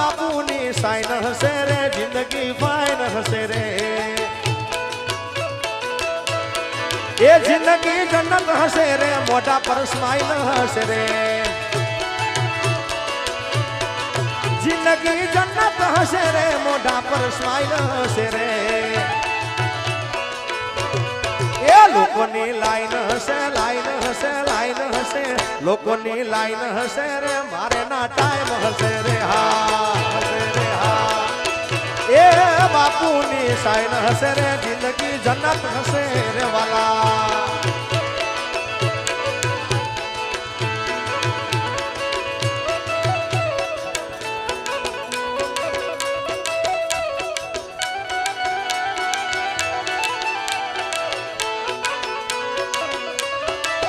બાપુની સાઈન હશે રે જિંદગી ફાઈન હશે રે એ જિંદગી જન્નત હશે રે મોઢા પર સ્માઈલ હશે રે જિંદગી જન્નત હશે રે મોઢા પર સ્માઈલ હશે રે એ લોકોની લાઈન હશે લાઈન હશે લાઈન હશે લોકોની લાઈન હશે રે મારે ના ટાઈમ હશે રે હા એ બાપુની સાઈન હશે રે જિંદગી જન્નત હશે રે વાલા